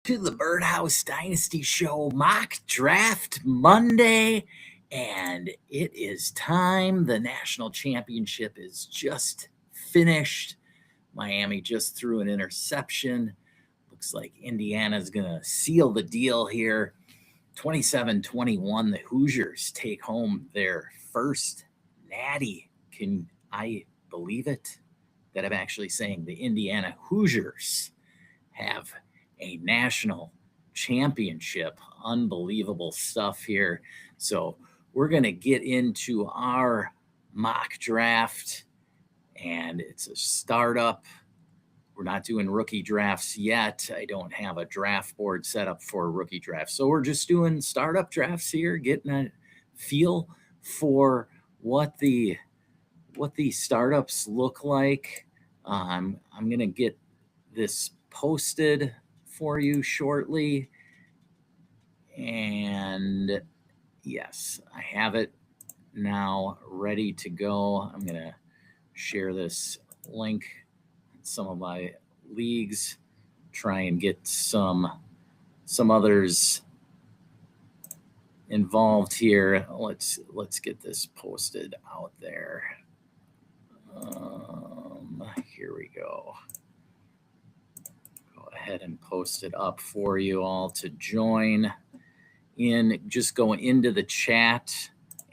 to the Birdhouse Dynasty Show Mock Draft Monday, and it is time. The national championship is just finished. Miami just threw an interception. Looks like Indiana's going to seal the deal here. 27-21, the Hoosiers take home their first natty. Can I believe it? That I'm actually saying the Indiana Hoosiers have a national championship. Unbelievable stuff here. So we're going to get into our mock draft, and it's a startup. We're not doing rookie drafts yet. I don't have a draft board set up for rookie drafts. So we're just doing startup drafts here, getting a feel for what the startups look like. I'm going to get this posted for you shortly. And yes, I have it now ready to go. I'm going to share this link in some of my leagues, try and get some others involved here. Let's get this posted out there. Here we go. Go ahead and post it up for you all to join in. Just go into the chat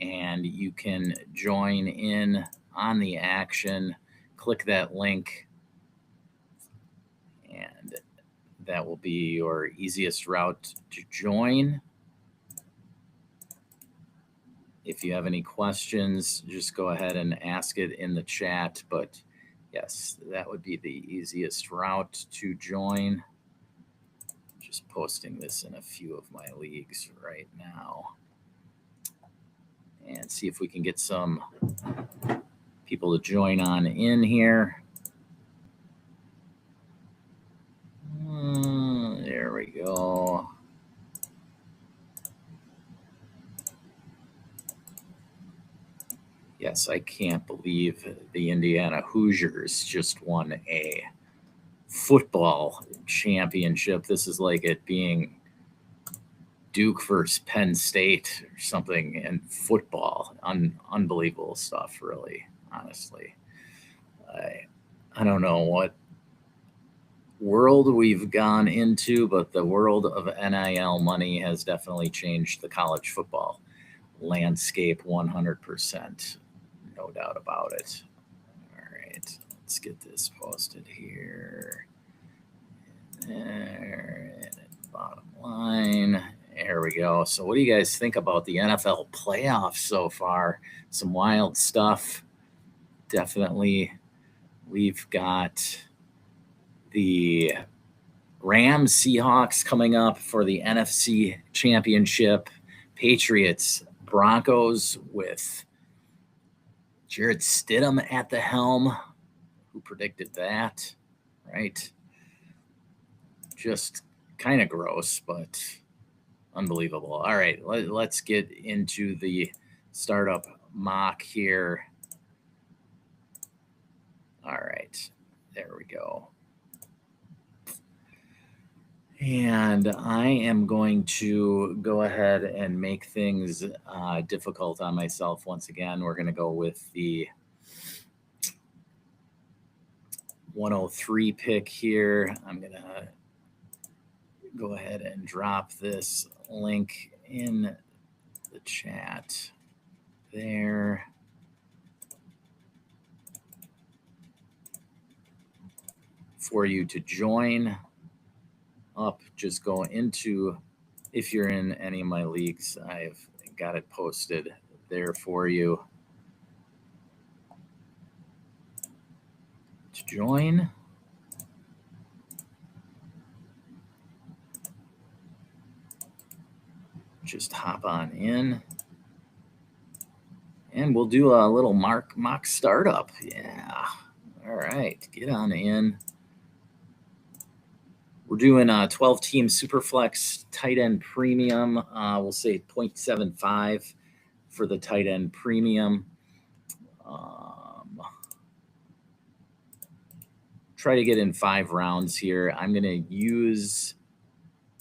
and you can join in on the action. Click that link and that will be your easiest route to join. If you have any questions, just go ahead and ask it in the chat. But yes, that would be the easiest route to join. Just posting this in a few of my leagues right now. And see if we can get some people to join on in here. There we go. Yes, I can't believe the Indiana Hoosiers just won a football championship. This is like it being Duke versus Penn State or something in football. Unbelievable stuff, really, honestly. I don't know what world we've gone into, but the world of NIL money has definitely changed the college football landscape 100%. No doubt about it. All right, let's get this posted here. There, and at the bottom line. There we go. So what do you guys think about the NFL playoffs so far? Some wild stuff. Definitely. We've got the Rams Seahawks coming up for the NFC Championship. Patriots Broncos with Jared Stidham at the helm. Who predicted that, right? Just kind of gross, but unbelievable. All right, let's get into the startup mock here. All right, there we go. And I am going to go ahead and make things difficult on myself once again. We're going to go with the 103 pick here. I'm going to go ahead and drop this link in the chat there. For you to join up, just go into, if you're in any of my leagues, I've got it posted there for you to join. Just hop on in and we'll do a little mock startup. Yeah. All right, get on in. We're doing a 12-team Superflex tight end premium. We'll say 0.75 for the tight end premium. Try to get in 5 rounds here. I'm going to use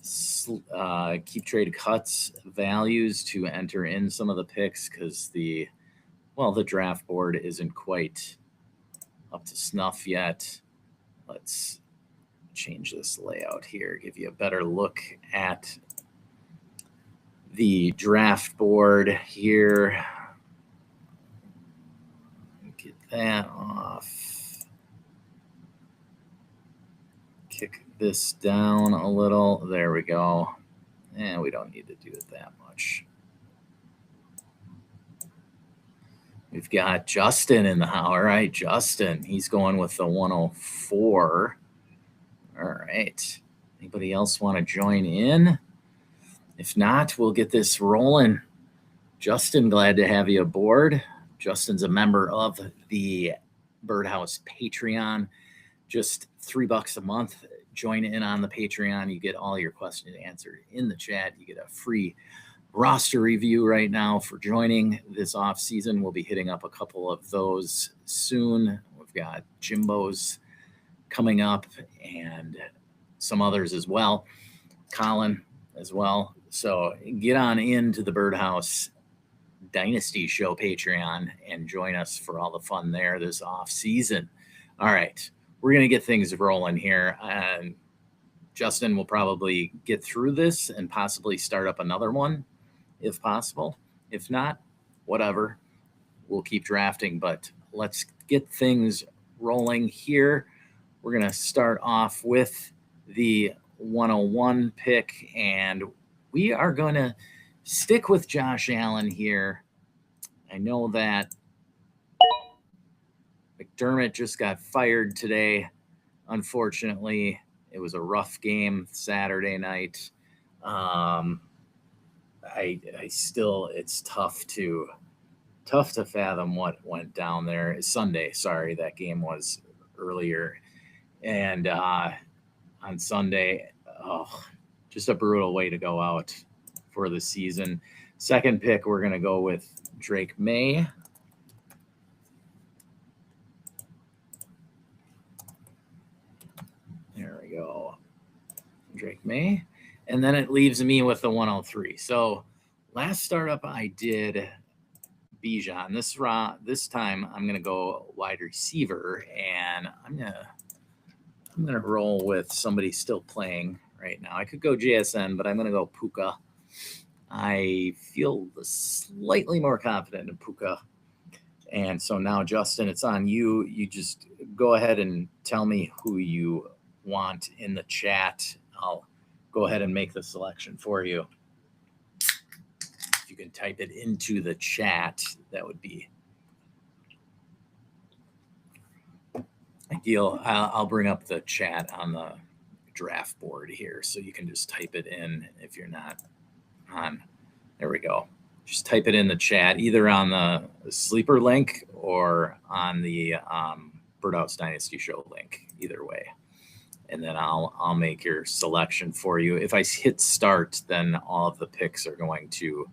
Keep Trade cuts values to enter in some of the picks because the draft board isn't quite up to snuff yet. Let's change this layout here, give you a better look at the draft board here. Get that off. Kick this down a little. There we go. And we don't need to do it that much. We've got Justin in the house. All right, Justin. He's going with the 104. All right. Anybody else want to join in? If not, we'll get this rolling. Justin, glad to have you aboard. Justin's a member of the Birdhouse Patreon. Just $3 a month. Join in on the Patreon. You get all your questions answered in the chat. You get a free roster review right now for joining this off season. We'll be hitting up a couple of those soon. We've got Jimbo's coming up and some others as well. Colin as well. So get on into the Birdhouse Dynasty Show Patreon and join us for all the fun there this off season. All right, we're going to get things rolling here. And Justin will probably get through this and possibly start up another one if possible. If not, whatever, we'll keep drafting, but let's get things rolling here. We're going to start off with the 101 pick, and we are going to stick with Josh Allen here. I know that McDermott just got fired today. Unfortunately, it was a rough game Saturday night. I still, it's tough to fathom what went down there. Sunday, sorry, that game was earlier. And on Sunday, just a brutal way to go out for the season. Second pick, we're going to go with Drake May. There we go. Drake May. And then it leaves me with the 103. So last startup I did Bijan. This time I'm going to go wide receiver, and I'm going to roll with somebody still playing right now. I could go JSN, but I'm going to go Puka. I feel slightly more confident in Puka. And so now, Justin, it's on you. You just go ahead and tell me who you want in the chat. I'll go ahead and make the selection for you. If you can type it into the chat, that would be ideal. I'll bring up the chat on the draft board here, so you can just type it in if you're not on. There we go. Just type it in the chat, either on the sleeper link or on the Birdhouse Dynasty Show link, either way. And then I'll make your selection for you. If I hit start, then all of the picks are going to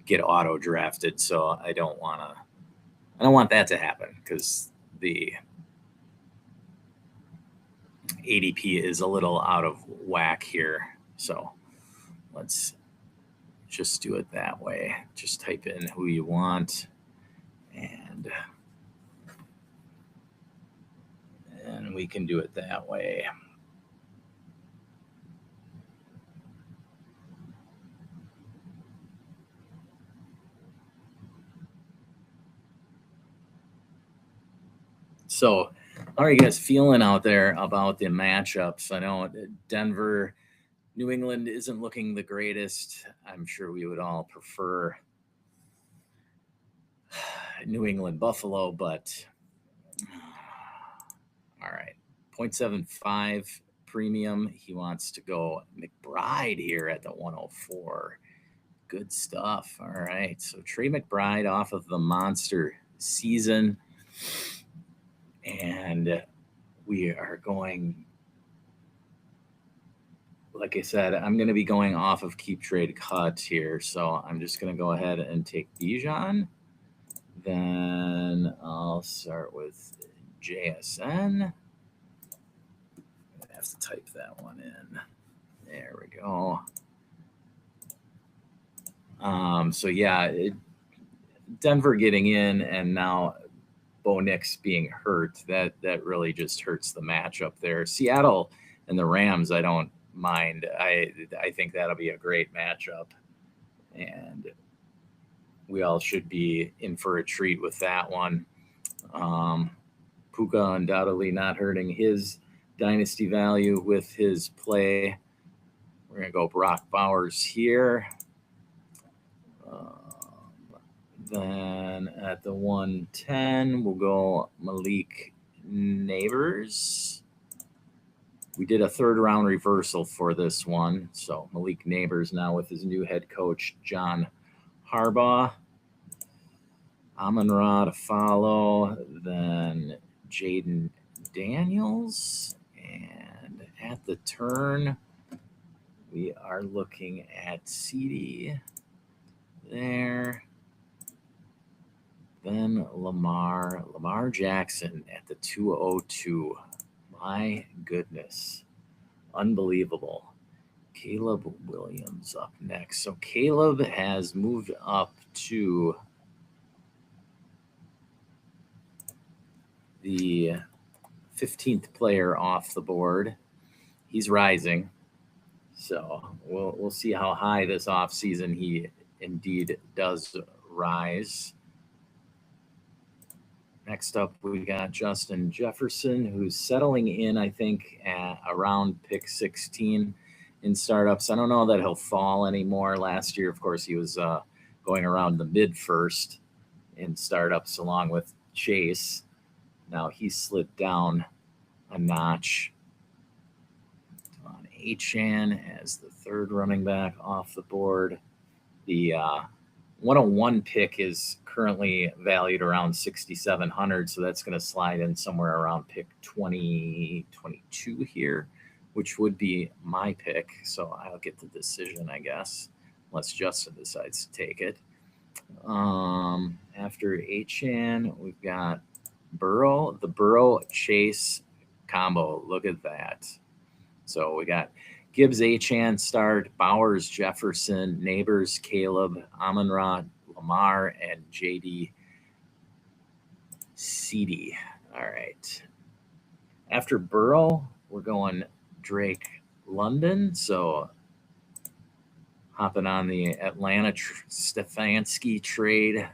get auto drafted. So I don't want that to happen, because the ADP is a little out of whack here. So let's just do it that way. Just type in who you want, and we can do it that way. So how are you guys feeling out there about the matchups? I know Denver, New England isn't looking the greatest. I'm sure we would all prefer New England Buffalo, but all right. 0.75 premium. He wants to go McBride here at the 104. Good stuff. All right. So Trey McBride off of the monster season. And we are going, like I said, I'm going to be going off of keep trade cut here. So I'm just going to go ahead and take Bijan. Then I'll start with JSN. I have to type that one in. There we go. So yeah, Denver getting in, and now Bo Nix being hurt, that really just hurts the matchup there. Seattle and the Rams, I don't mind. I think that'll be a great matchup, and we all should be in for a treat with that one. Puka undoubtedly not hurting his dynasty value with his play. We're going to go Brock Bowers here. Then at the 110, we'll go Malik Neighbors. We did a third round reversal for this one. So Malik Neighbors now with his new head coach, John Harbaugh. Amon-Ra to follow. Then Jaden Daniels. And at the turn, we are looking at CD there. Then Lamar Jackson at the 202. My goodness. Unbelievable. Caleb Williams up next. So Caleb has moved up to the 15th player off the board. He's rising. So we'll see how high this offseason he indeed does rise. Next up, we got Justin Jefferson, who's settling in, I think, at around pick 16 in startups. I don't know that he'll fall anymore. Last year, of course, he was going around the mid-first in startups along with Chase. Now he slid down a notch on Achane as the third running back off the board. The 101 pick is currently valued around 6,700, so that's going to slide in somewhere around pick 22 here, which would be my pick. So I'll get the decision, I guess, unless Justin decides to take it. After Achane, we've got Burrow, the Burrow Chase combo. Look at that. So we got Gibbs, Achane, start, Bowers, Jefferson, Neighbors, Caleb, Amon-Ra, Lamar, and JD CD. All right. After Burrow, we're going Drake London. So hopping on the Atlanta Stefanski trade.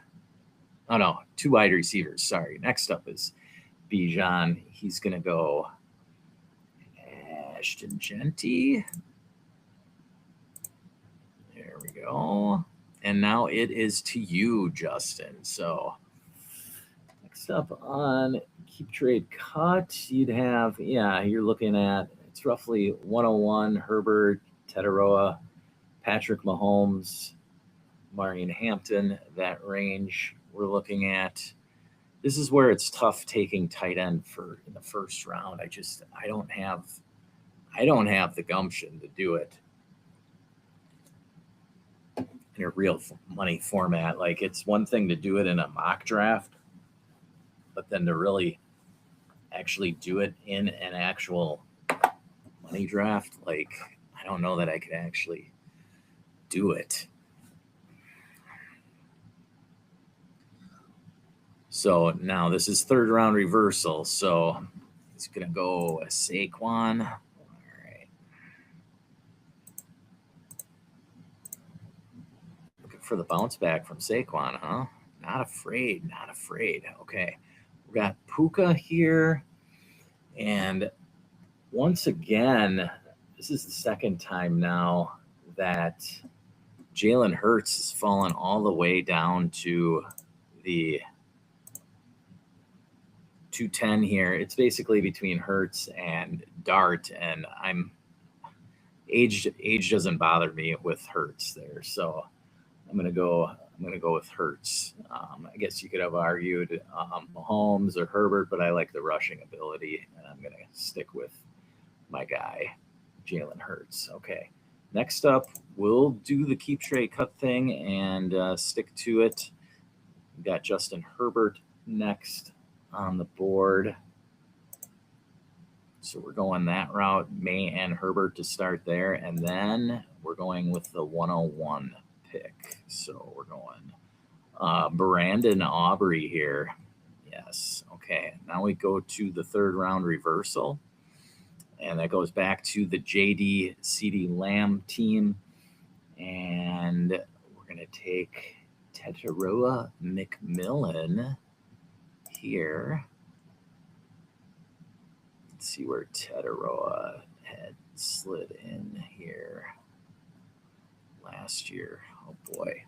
Oh, no, 2 wide receivers. Sorry. Next up is Bijan. He's going to go Ashton Genty. There we go. And now it is to you, Justin. So next up on Keep Trade Cut, you'd have, you're looking at, it's roughly 101, Herbert, Tetaroa, Patrick Mahomes, Marion Hampton, that range we're looking at. This is where it's tough taking tight end in the first round. I don't have the gumption to do it in a real money format. Like, it's one thing to do it in a mock draft, but then to really actually do it in an actual money draft, like, I don't know that I could actually do it. So now this is third round reversal. So it's going to go Saquon. All right. Looking for the bounce back from Saquon, huh? Not afraid. Okay. We got Puka here. And once again, this is the second time now that Jalen Hurts has fallen all the way down to the 210 here. It's basically between Hurts and Dart, and age doesn't bother me with Hurts there, so I'm gonna go with Hurts. I guess you could have argued Mahomes or Herbert, but I like the rushing ability, and I'm gonna stick with my guy, Jalen Hurts. Okay, next up, we'll do the keep trade cut thing and stick to it. We got Justin Herbert next on the board. So we're going that route, May and Herbert to start there. And then we're going with the 101 pick. So we're going Brandon Aubrey here. Yes. Okay. Now we go to the third round reversal. And that goes back to the JD CeeDee Lamb team. And we're going to take Teteroa McMillan here. Let's see where Teteroa had slid in here last year. Oh boy.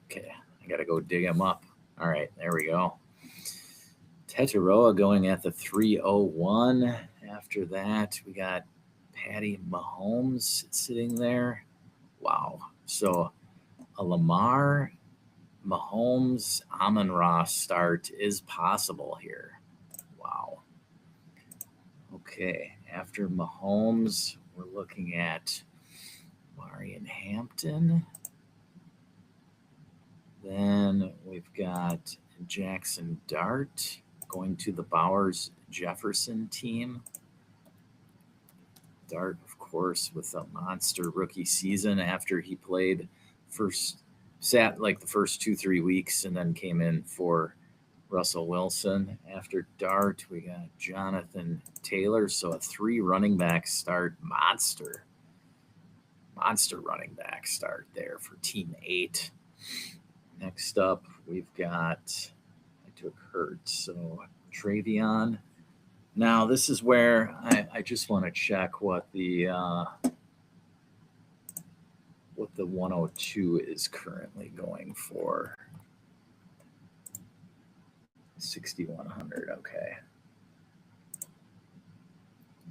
Okay, I got to go dig him up. All right, there we go. Teteroa going at the 301. After that, we got Patty Mahomes sitting there. Wow. So a Lamar, Mahomes, Amon-Ra start is possible here. Wow. Okay, after Mahomes, we're looking at Marion Hampton. Then we've got Jackson Dart going to the Bowers Jefferson team. Dart, of course, with a monster rookie season after he played sat like the first 2-3 weeks and then came in for Russell Wilson. After Dart, we got Jonathan Taylor. So a 3 running back start, monster running back start there for Team 8. Next up, we've got, I took Hurts, so Travion. Now, this is where I just want to check what the 102 is currently going for. 6,100, okay.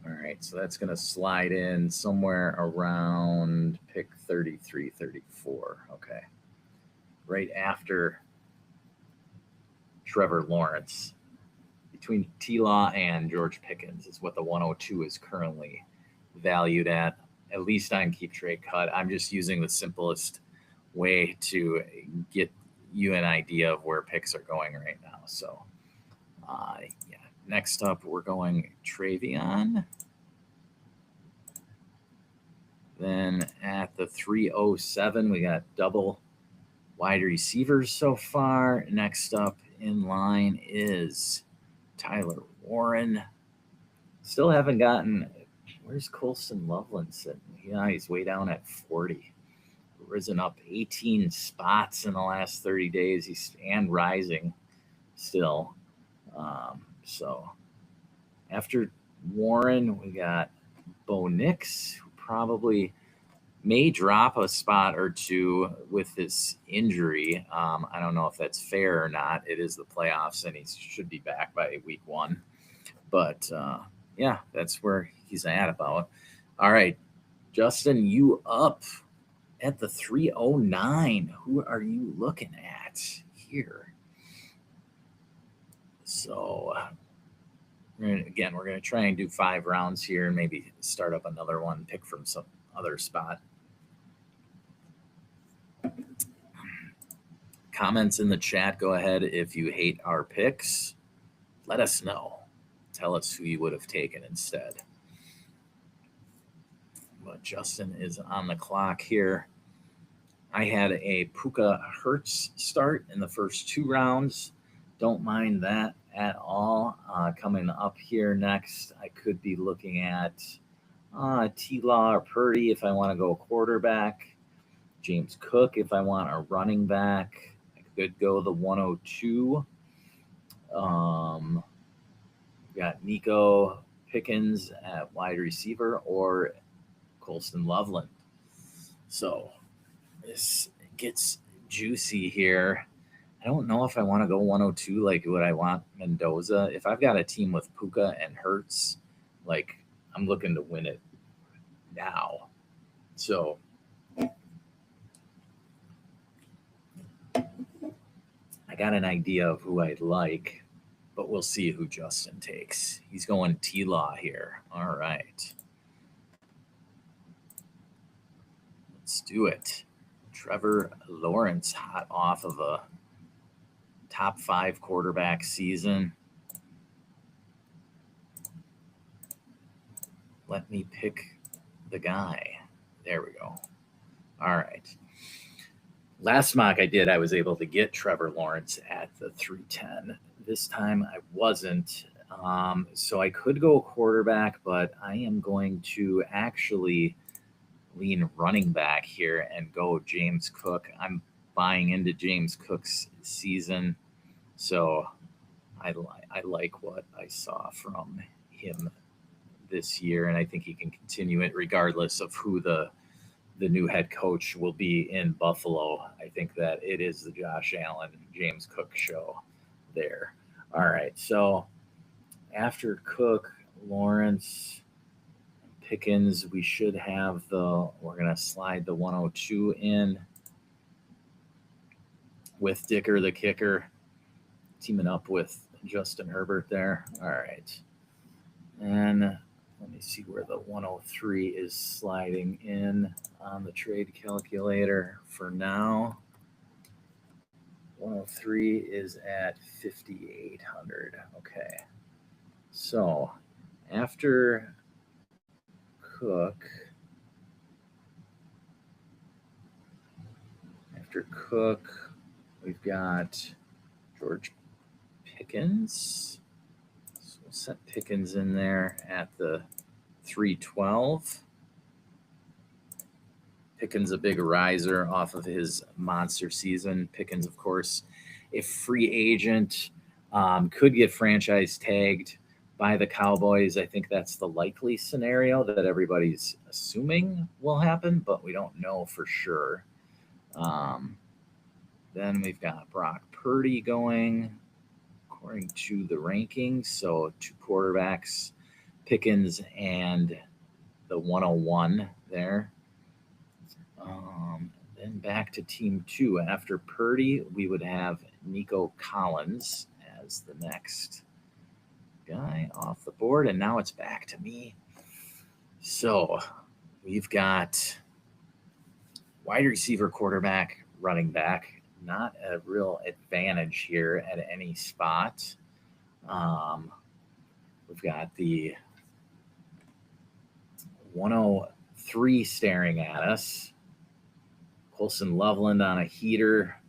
All right, so that's going to slide in somewhere around pick 33, 34, okay. Right after Trevor Lawrence. Between T-Law and George Pickens is what the 102 is currently valued at least on Keep Trade Cut. I'm just using the simplest way to get you an idea of where picks are going right now. So, yeah. Next up, we're going Travion. Then at the 307, we got double wide receivers so far. Next up in line is Tyler Warren. Still haven't gotten. Where's Colston Loveland sitting? Yeah, he's way down at 40. Risen up 18 spots in the last 30 days. And rising still. So after Warren, we got Bo Nix, who probably may drop a spot or two with this injury. I don't know if that's fair or not. It is the playoffs, and he should be back by week 1. But, yeah, that's where he's at about. All right, Justin, you up at the 309. Who are you looking at here? So, we're going to try and do 5 rounds here and maybe start up another one, pick from some other spot. Comments in the chat. Go ahead. If you hate our picks, let us know. Tell us who you would have taken instead. But Justin is on the clock here. I had a Puka Hurts start in the first 2 rounds. Don't mind that at all. Coming up here next, I could be looking at T-Law or Purdy if I want to go quarterback. James Cook if I want a running back. I could go the 102. Got Nico Pickens at wide receiver or Colston Loveland. So this gets juicy here. I don't know if I want to go 102 like would I want Mendoza. If I've got a team with Puka and Hurts, like I'm looking to win it now. So I got an idea of who I'd like, but we'll see who Justin takes. He's going T-Law here. All right. Let's do it. Trevor Lawrence, hot off of a top 5 quarterback season. Let me pick the guy. There we go. All right. Last mock I did, I was able to get Trevor Lawrence at the 310. This time I wasn't. So I could go quarterback, but I am going to actually lean running back here and go James Cook. I'm buying into James Cook's season. So I like what I saw from him this year, and I think he can continue it regardless of who the new head coach will be in Buffalo. I think that it is the Josh Allen, James Cook show there. All right. So after Cook, Lawrence, Pickens, we should have we're going to slide the 102 in with Dicker the kicker, teaming up with Justin Herbert there. All right. And let me see where the 103 is sliding in on the trade calculator for now. 103 is at 5,800. Okay. So after Cook, we've got George Pickens. So we'll set Pickens in there at the 312. Pickens a big riser off of his monster season. Pickens, of course, a free agent, could get franchise tagged by the Cowboys. I think that's the likely scenario that everybody's assuming will happen, but we don't know for sure. Then we've got Brock Purdy going according to the rankings. So 2 quarterbacks, Pickens and the 101 there. Then back to team 2. After Purdy, we would have Nico Collins as the next guy off the board. And now it's back to me. So we've got wide receiver, quarterback, running back. Not a real advantage here at any spot. We've got the 103 staring at us. Colson Loveland on a heater.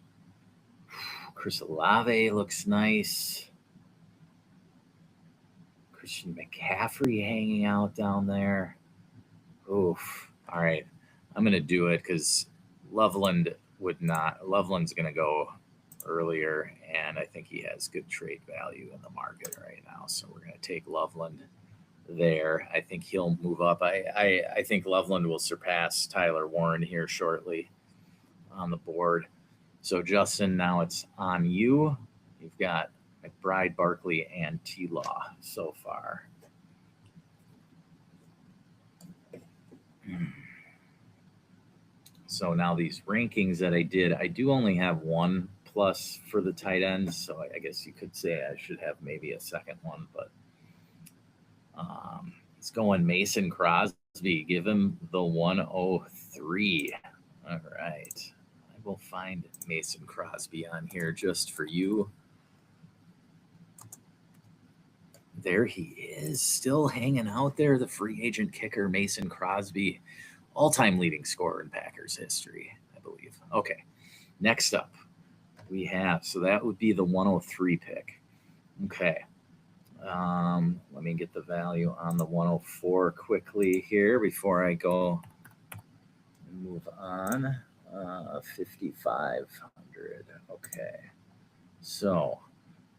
Chris Olave looks nice. Christian McCaffrey hanging out down there. Oof. All right. I'm going to do it because Loveland's going to go earlier, and I think he has good trade value in the market right now. So we're going to take Loveland there. I think he'll move up. I think Loveland will surpass Tyler Warren here shortly on the board. So Justin, now it's on you. You've got McBride, Barkley, and T-Law so far. So now these rankings that I did, I do only have 1 plus for the tight ends. So I guess you could say I should have maybe a second one, but it's going Mason Crosby. Give him the 103. All right. We'll find Mason Crosby on here just for you. There he is, still hanging out there, the free agent kicker, Mason Crosby, all-time leading scorer in Packers history, I believe. Okay, next up we have, so that would be the 103 pick. Okay, let me get the value on the 104 quickly here before I go and move on. 5,500. Okay, so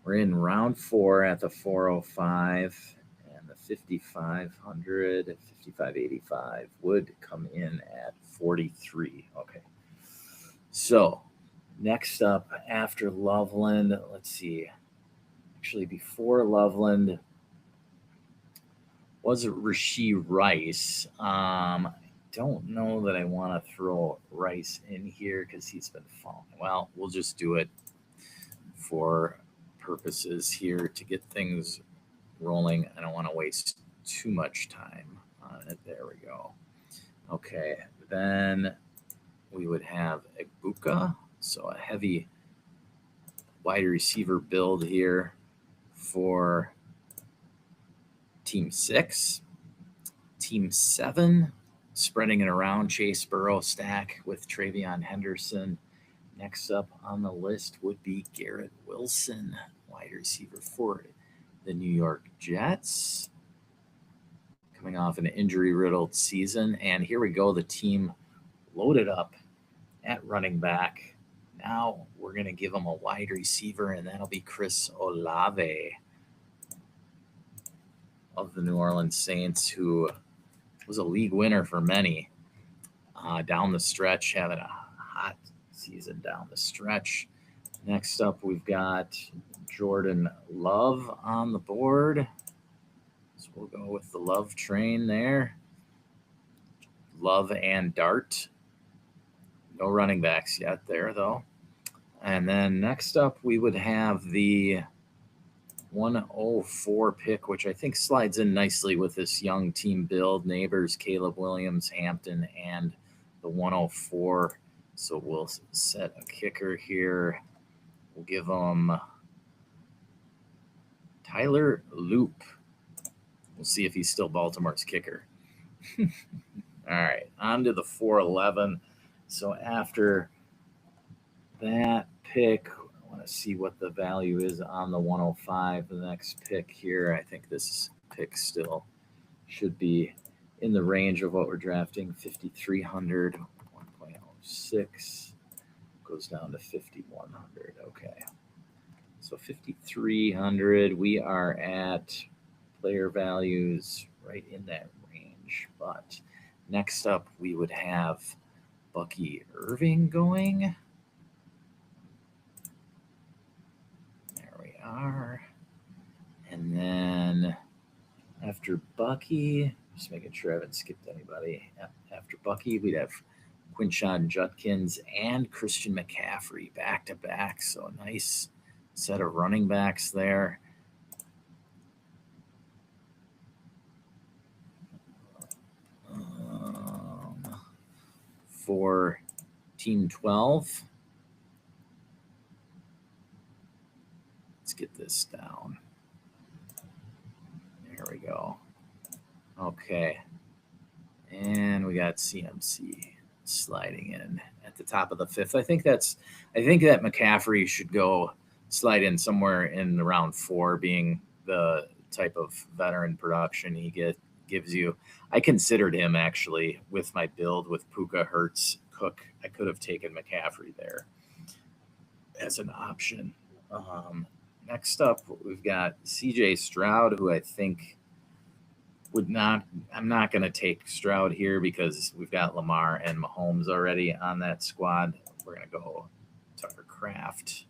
we're in round 4 at the 405, and the 5,500, 5,585 would come in at 43. Okay, so next up after Loveland, let's see. Actually, before Loveland was Rashee Rice. Don't know that I want to throw Rice in here because he's been falling. Well, we'll just do it for purposes here to get things rolling. I don't want to waste too much time on it. There we go. Okay, then we would have Egbuka, so a heavy wide receiver build here for team 6. Team 7, spreading it around, Chase Burrow stack with Travion Henderson Next up on the list would be Garrett Wilson, wide receiver for the New York Jets, coming off an injury-riddled season. And here we go, the team loaded up at running back. Now we're going to give him a wide receiver, and that'll be Chris Olave of the New Orleans Saints, who was a league winner for many down the stretch, having a hot season down the stretch. Next up, we've got Jordan Love on the board. So we'll go with the Love train there. Love and Dart. No running backs yet there, though. And then next up, we would have the 104 pick, which I think slides in nicely with this young team build. Neighbors, Caleb Williams, Hampton, and the 104. So we'll set a kicker here. We'll give them Tyler Loop. We'll see if he's still Baltimore's kicker. All right, on to the 411. So after that pick, I want to see what the value is on the 105. The next pick here, I think this pick still should be in the range of what we're drafting, 5,300, 1.06, goes down to 5,100. Okay. So 5,300, we are at player values right in that range. But next up, we would have Bucky Irving going. There we are. And then after Bucky, just making sure I haven't skipped anybody. After Bucky, we'd have Quinshon Judkins and Christian McCaffrey back-to-back. So a nice set of running backs there. For Team 12, let's get this down. There we go. Okay. And we got CMC sliding in at the top of the 5th. I think that McCaffrey should slide in somewhere in round 4, being the type of veteran production he gives you. I considered him actually with my build with Puka, Hurts, Cook. I could have taken McCaffrey there as an option. Next up, we've got CJ Stroud, who I think I'm not going to take Stroud here because we've got Lamar and Mahomes already on that squad. We're going to go Tucker Kraft,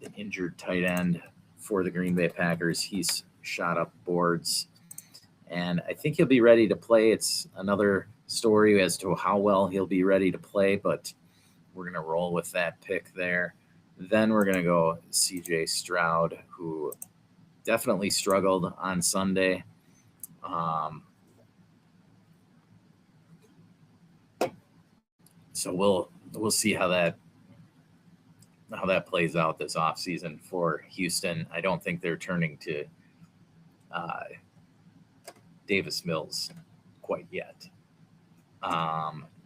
the injured tight end for the Green Bay Packers. He's shot up boards, and I think he'll be ready to play. It's another story as to how well he'll be ready to play, but we're going to roll with that pick there. Then we're going to go CJ Stroud, who definitely struggled on Sunday. So we'll see how that plays out this offseason for Houston. I don't think they're turning to Davis Mills quite yet.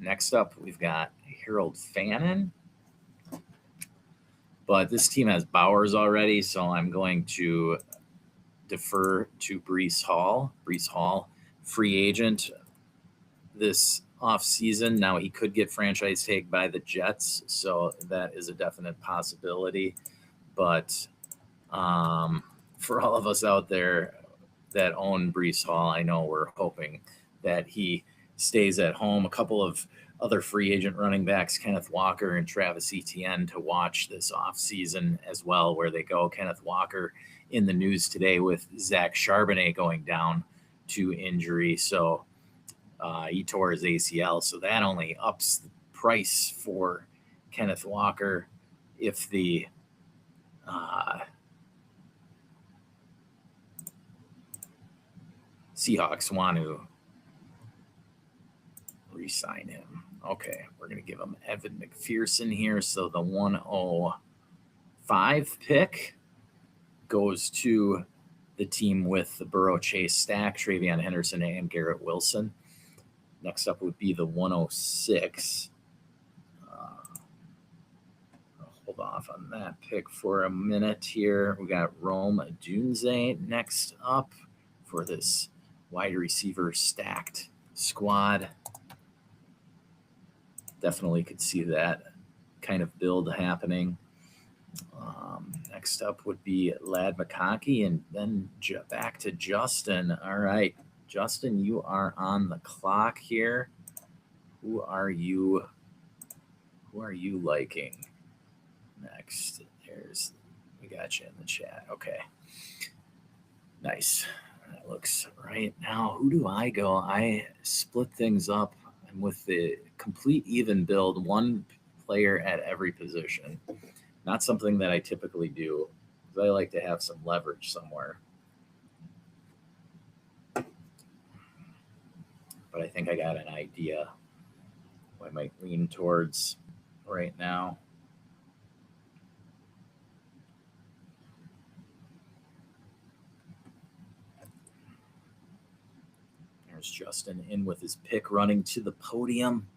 Next up, we've got Harold Fannin. But this team has Bowers already, so I'm going to defer to Breece Hall. Breece Hall, free agent this offseason. Now, he could get franchise tagged by the Jets, so that is a definite possibility. But for all of us out there that own Breece Hall, I know we're hoping that he stays at home. A couple of other free agent running backs, Kenneth Walker and Travis Etienne, to watch this offseason as well, where they go. Kenneth Walker in the news today with Zach Charbonnet going down to injury. So he tore his ACL. So that only ups the price for Kenneth Walker if the Seahawks want to re-sign him. Okay, we're going to give him Evan McPherson here. So the 105 pick goes to the team with the Burrow Chase stack, Travion Henderson and Garrett Wilson. Next up would be the 106. hold off on that pick for a minute here. We got Rome Odunze next up for this wide receiver stacked squad. Definitely could see that kind of build happening. Next up would be Lad McConkey, and then back to Justin. All right, Justin, you are on the clock here. Who are you liking next? We got you in the chat. Okay, nice. That looks right. Now, who do I go? I split things up. I'm with the complete even build, one player at every position. Not something that I typically do, because I like to have some leverage somewhere. But I think I got an idea what I might lean towards right now. There's Justin in with his pick, running to the podium.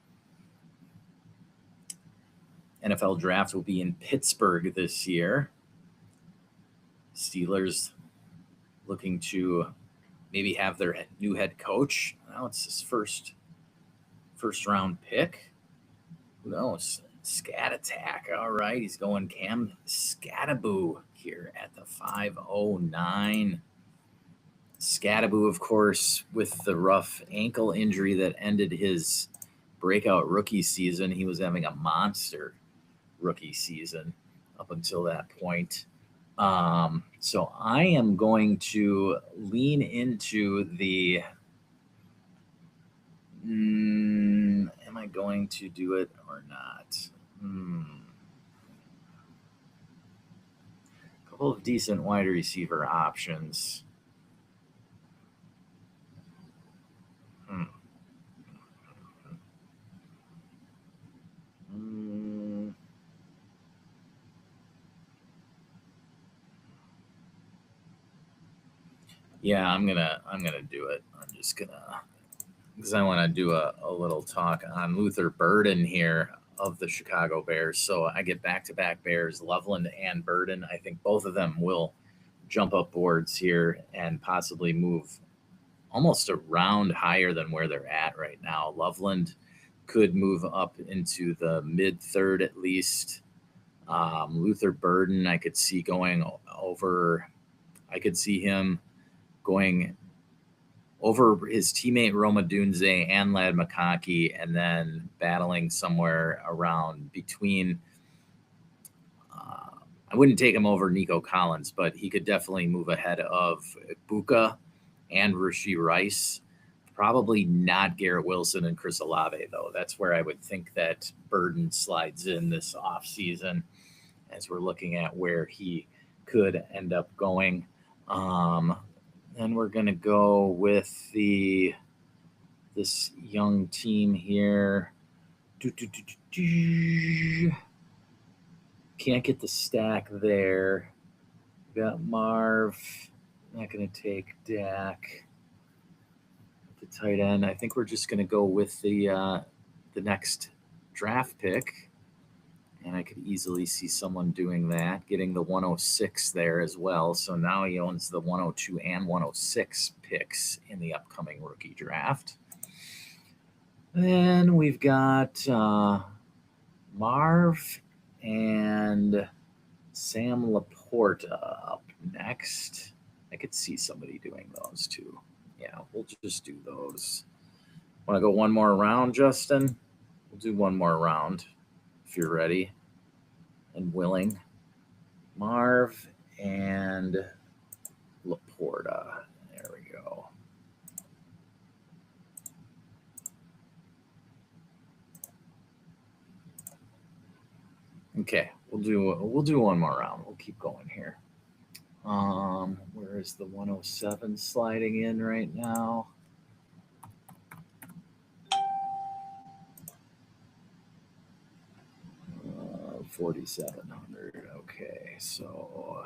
NFL draft will be in Pittsburgh this year. Steelers looking to maybe have their new head coach. Now it's his first round pick. Who knows? Scat Attack. All right, he's going Cam Skattebo here at the 509. Skattebo, of course, with the rough ankle injury that ended his breakout rookie season. He was having a monster rookie season up until that point. So I am going to lean into the am I going to do it or not? A couple of decent wide receiver options. Yeah, I'm gonna do it. I'm just gonna, because I want to do a little talk on Luther Burden here of the Chicago Bears. So I get back-to-back Bears, Loveland and Burden. I think both of them will jump up boards here and possibly move almost a round higher than where they're at right now. Loveland could move up into the mid-third at least. Luther Burden, I could see going over. I could see him going over his teammate Rome Odunze and Lad McConkey, and then battling somewhere around between. I wouldn't take him over Nico Collins, but he could definitely move ahead of Buka and Rashee Rice. Probably not Garrett Wilson and Chris Olave, though. That's where I would think that Burden slides in this offseason as we're looking at where he could end up going. Then we're going to go with this young team here. Can't get the stack there. We got Marv. Not going to take Dak. The tight end. I think we're just going to go with the next draft pick. And I could easily see someone doing that, getting the 106 there as well. So now he owns the 102 and 106 picks in the upcoming rookie draft. Then we've got Marv and Sam Laporta up next. I could see somebody doing those too. Yeah, we'll just do those. Want to go one more round, Justin? We'll do one more round if you're ready and willing. Marv and Laporta. There we go. Okay, we'll do one more round. We'll keep going here. Where is the 107 sliding in right now? 4,700. Okay, so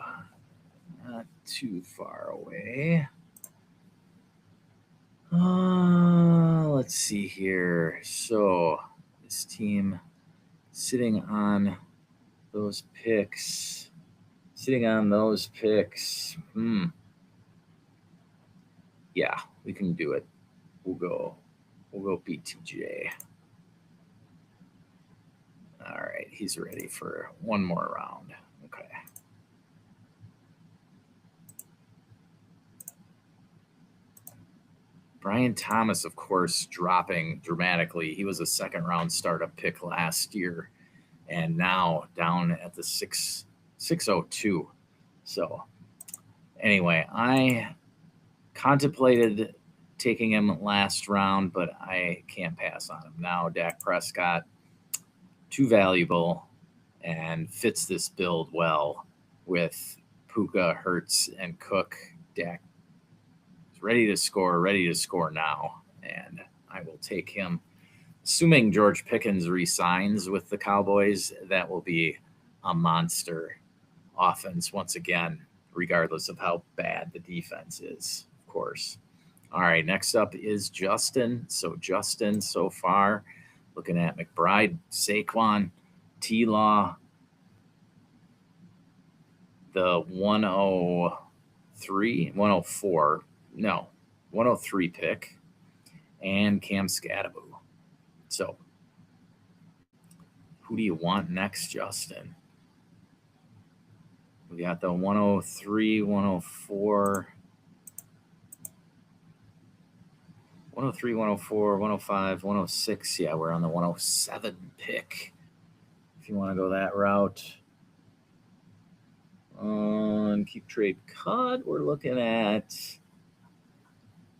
not too far away. Let's see here. So this team sitting on those picks. Sitting on those picks. Yeah, we can do it. We'll go BTJ. All right, he's ready for one more round. Okay. Brian Thomas, of course, dropping dramatically. He was a second-round startup pick last year, and now down at the 602. So anyway, I contemplated taking him last round, but I can't pass on him. Now Dak Prescott, too valuable and fits this build well with Puka, Hurts, and Cook. Dak is ready to score now, and I will take him. Assuming George Pickens resigns with the Cowboys, that will be a monster offense once again, regardless of how bad the defense is, of course. All right, next up is Justin. So Justin, so far, looking at McBride, Saquon, T-Law, the 103 pick, and Cam Scadaboo. So who do you want next, Justin? We got the 103, 104, 103, 104, 105, 106. Yeah, we're on the 107 pick. If you want to go that route. On keep trade cut, we're looking at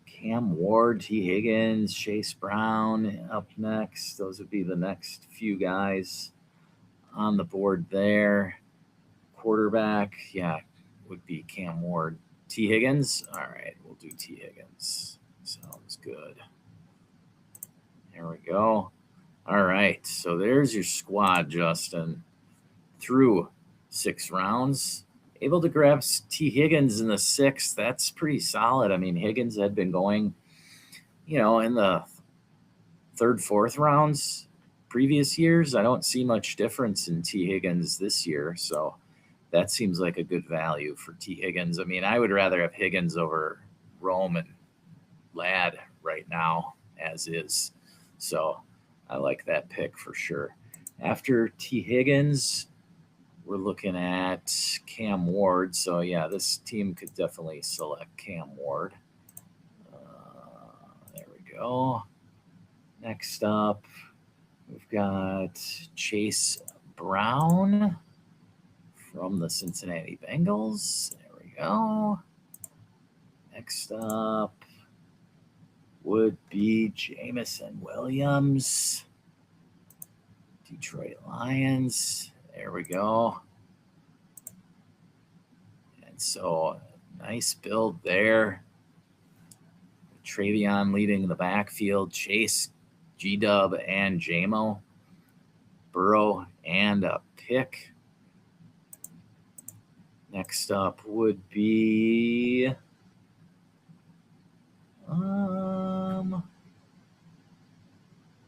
Cam Ward, T. Higgins, Chase Brown up next. Those would be the next few guys on the board there. Quarterback, yeah, would be Cam Ward. T. Higgins, all right, we'll do T. Higgins. Sounds good. There we go. All right, so there's your squad, Justin. Through 6 rounds. Able to grab T. Higgins in the 6th. That's pretty solid. I mean, Higgins had been going, in the 3rd, 4th rounds previous years. I don't see much difference in T. Higgins this year, so that seems like a good value for T. Higgins. I mean, I would rather have Higgins over Rome and Ladd right now, as is. So I like that pick for sure. After T. Higgins, we're looking at Cam Ward. So, yeah, this team could definitely select Cam Ward. There we go. Next up, we've got Chase Brown from the Cincinnati Bengals. There we go. Next up would be Jameson Williams, Detroit Lions. There we go. And so, nice build there. Travion leading the backfield. Chase, G-Dub, and JMO. Burrow, and a pick. Next up would be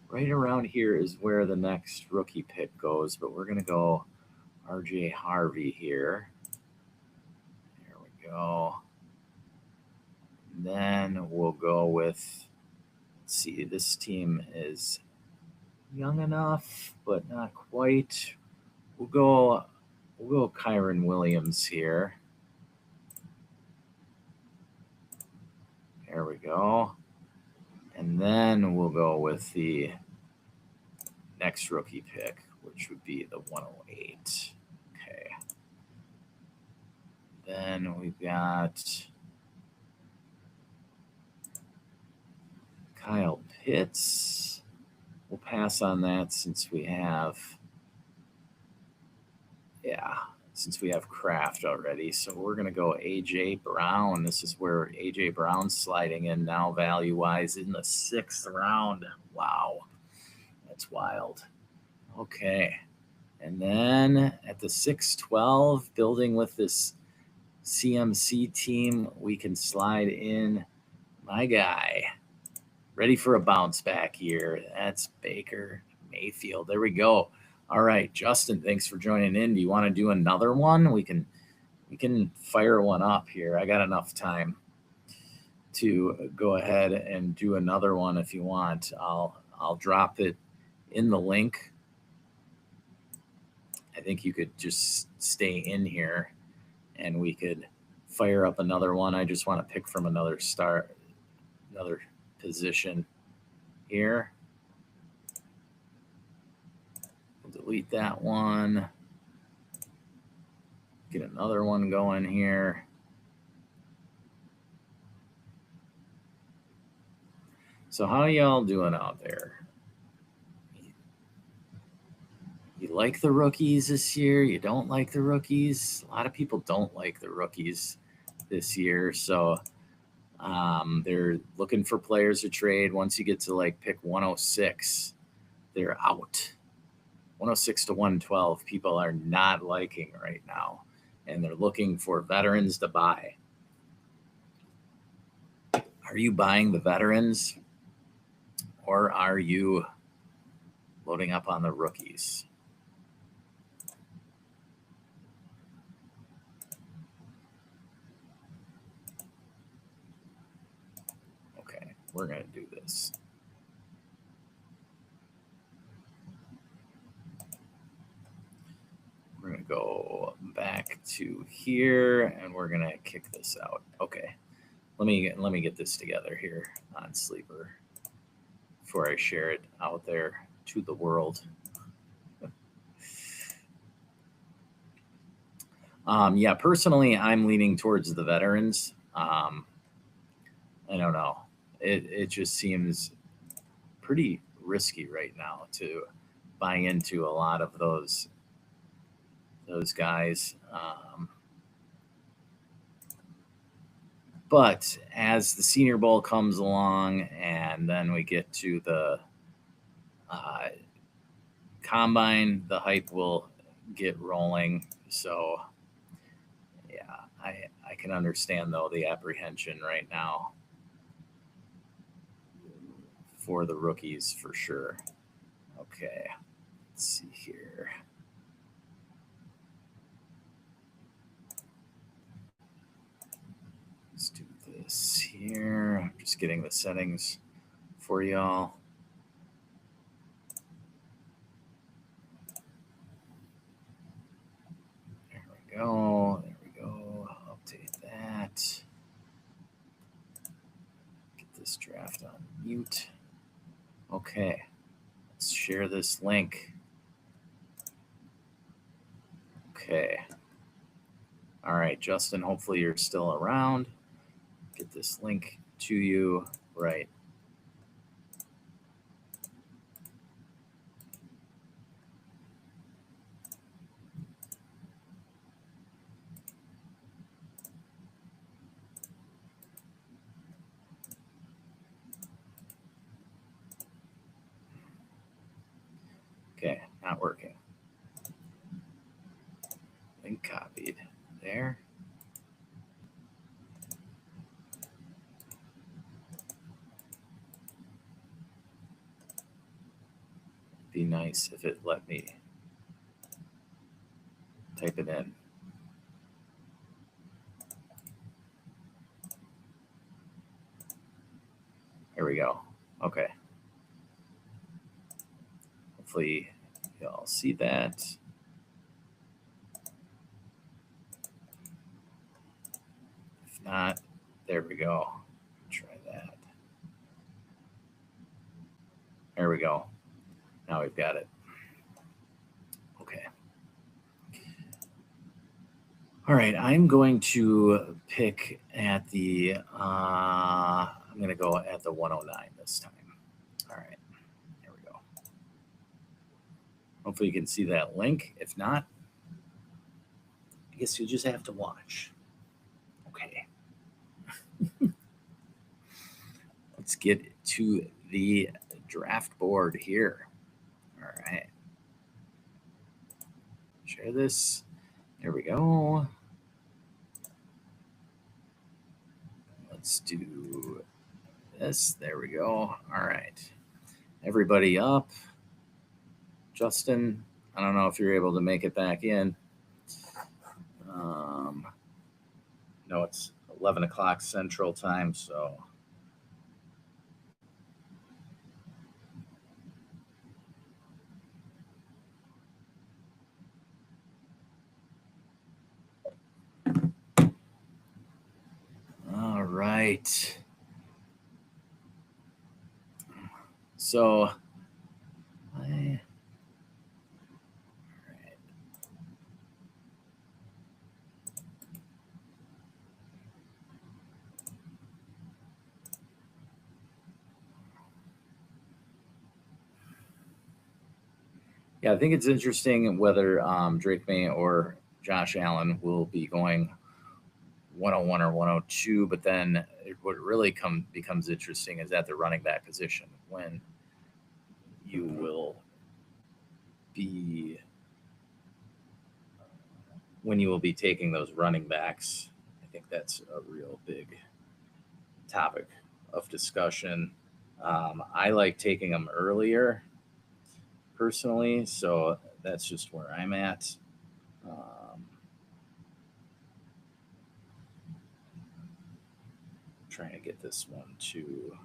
right around here is where the next rookie pick goes, but we're going to go RJ Harvey here. There we go. And then we'll go with, let's see, this team is young enough, but not quite. We'll go Kyron Williams here. There we go. And then we'll go with the next rookie pick, which would be the 108. Okay. Then we've got Kyle Pitts. We'll pass on that since we have Kraft already. So we're going to go A.J. Brown. This is where A.J. Brown's sliding in now value-wise in the 6th round. Wow. That's wild. Okay. And then at the 6-12, building with this CMC team, we can slide in my guy. Ready for a bounce back year. That's Baker Mayfield. There we go. All right, Justin, thanks for joining in. Do you want to do another one? We can fire one up here. I got enough time to go ahead and do another one if you want. I'll drop it in the link. I think you could just stay in here and we could fire up another one. I just want to pick from another position here. We'll delete that one. Get another one going here. So how y'all doing out there? You like the rookies this year? You don't like the rookies? A lot of people don't like the rookies this year. So they're looking for players to trade. Once you get to like pick 106, they're out. 106 to 112, people are not liking right now. And they're looking for veterans to buy. Are you buying the veterans? Or are you loading up on the rookies? Okay, we're going to do this. We're going to go back to here and we're going to kick this out. Okay, let me get this together here on Sleeper before I share it out there to the world. Yeah, personally, I'm leaning towards the veterans. I don't know. It just seems pretty risky right now to buy into a lot of those guys. But as the Senior Bowl comes along and then we get to the Combine, the hype will get rolling. So yeah, I can understand though the apprehension right now for the rookies for sure. Okay, let's see here. Let's do this here. I'm just getting the settings for y'all. There we go. There we go. Update that. Get this draft on mute. Okay. Let's share this link. Okay. All right, Justin, hopefully you're still around. Get this link to you right. Okay, not working. Link copied there. Be nice if it let me type it in. There we go. Okay. Hopefully y'all see that. If not, there we go. Try that. There we go. Now we've got it. Okay. All right, I'm going to pick at the, I'm going to go at the 109 this time. All right, there we go. Hopefully you can see that link. If not, I guess you just have to watch. Okay. Let's get to the draft board here. All right. Share this. There we go. Let's do this. There we go. All right. Everybody up. Justin, I don't know if you're able to make it back in. No, it's 11 o'clock Central Time, so. All right. So, yeah, I think it's interesting whether Drake May or Josh Allen will be going 101 or 102, but then what really becomes interesting is at the running back position when you will be taking those running backs. I think that's a real big topic of discussion. I like taking them earlier personally, so that's just where I'm at. Trying to get this one to,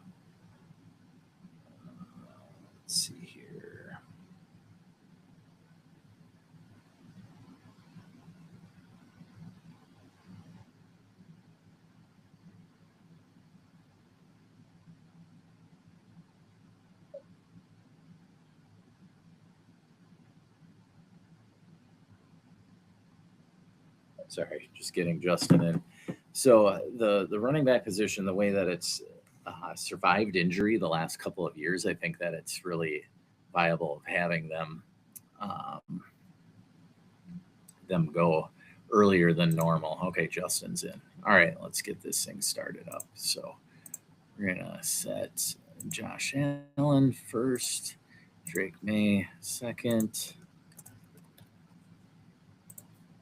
let's see here. Sorry, just getting Justin in. So the running back position, the way that it's survived injury the last couple of years, I think that it's really viable of having them go earlier than normal. Okay, Justin's in. All right, let's get this thing started up. So we're gonna set Josh Allen first, Drake May second.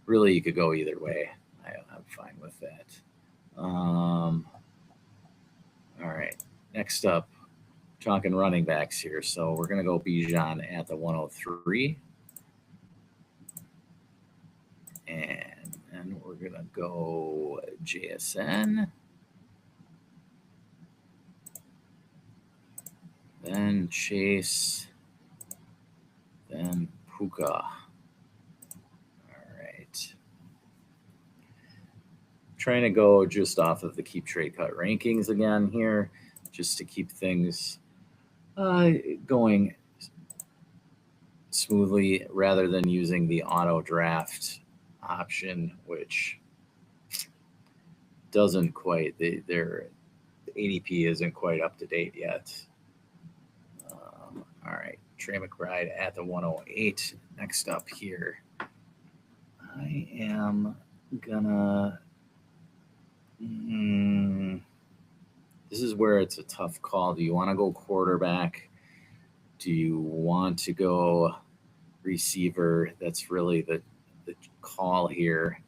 Really, you could go either way. I'm fine with that. All right. Next up, talking running backs here. So we're going to go Bijan at the 103. And then we're going to go JSN. Then Chase. Then Puka. Trying to go just off of the Keep Trade Cut rankings again here, just to keep things going smoothly rather than using the auto draft option, which doesn't quite, their ADP isn't quite up to date yet. All right, Trey McBride at the 108. Next up here, I am gonna. This is where it's a tough call. Do you want to go quarterback? Do you want to go receiver? That's really the call here.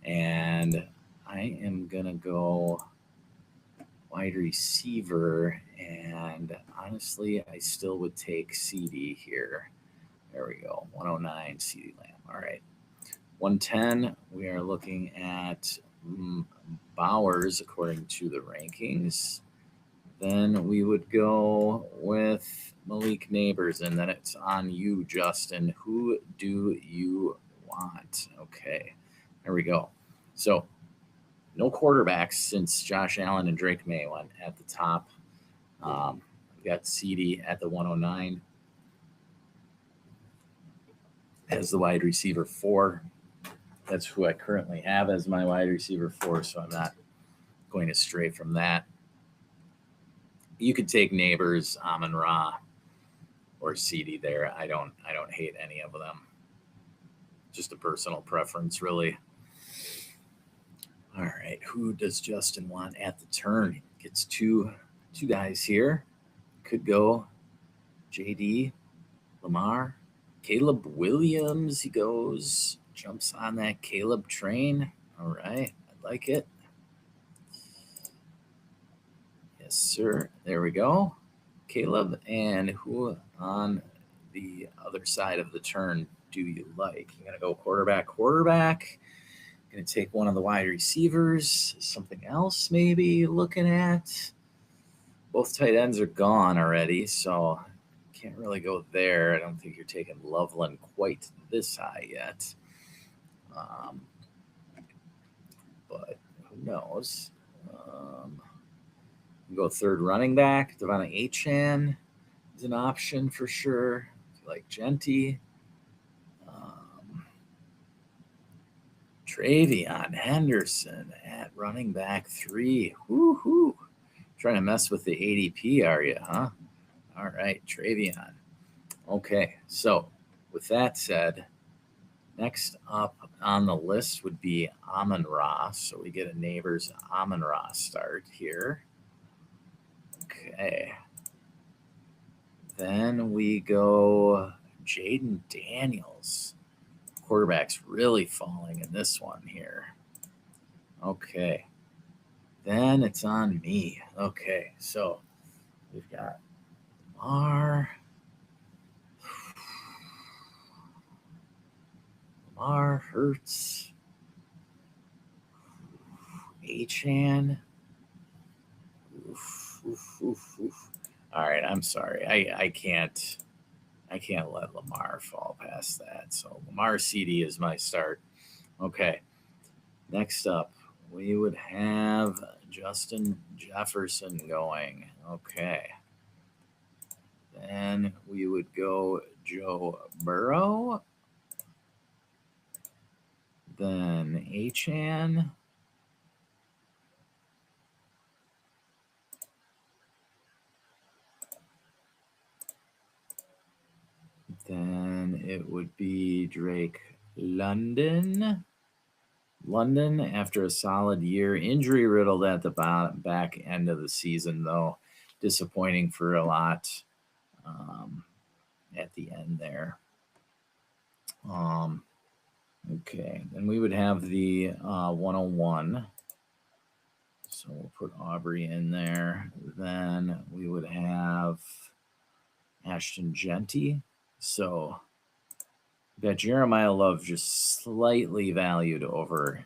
And I am going to go wide receiver. And honestly, I still would take CD here. There we go. 109, CD Lamb. All right. 110, we are looking at Bowers according to the rankings. Then we would go with Malik Neighbors, and then it's on you, Justin. Who do you want? Okay, there we go. So no quarterbacks since Josh Allen and Drake May went at the top. We got CD at the 109 as the wide receiver 4. That's who I currently have as my wide receiver 4, so I'm not going to stray from that. You could take Neighbors, Amon-Ra, or CD there. I don't hate any of them. Just a personal preference, really. All right, who does Justin want at the turn? Gets two guys here. Could go JD, Lamar, Caleb Williams. He goes, jumps on that Caleb train. All right, I like it. Yes, sir. There we go. Caleb. And who on the other side of the turn do you like? You're going to go quarterback. Going to take one of the wide receivers. Something else maybe looking at. Both tight ends are gone already, so can't really go there. I don't think you're taking Loveland quite this high yet. But who knows? Go third running back. Devon Achane is an option for sure. If you like Genty. Travion Henderson at running back 3. Woohoo! Trying to mess with the ADP, are you, huh? All right, Travion. Okay, so with that said, next up on the list would be Amon-Ra. So we get a Neighbors Amon-Ra start here. Okay. Then we go Jaden Daniels. Quarterback's really falling in this one here. Okay. Then it's on me. Okay, so we've got Lamar, Hurts, Achane. All right, I'm sorry. I can't let Lamar fall past that. So Lamar CD is my start. Okay. Next up, we would have Justin Jefferson going. Okay. Then we would go Joe Burrow. Then Achane. Then it would be Drake London. London, after a solid year, injury riddled at the back end of the season, though. Disappointing for a lot at the end there. Okay, then we would have the 101. So we'll put Aubrey in there. Then we would have Ashton Genty. So we've got Jeremiah Love just slightly valued over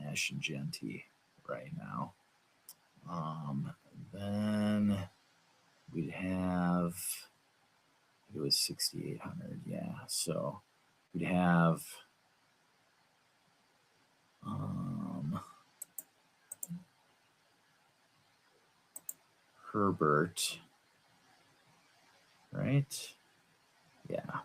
Ashton Genty right now. Then we'd have, it was 6,800, yeah. So we'd have Herbert, right? Yeah.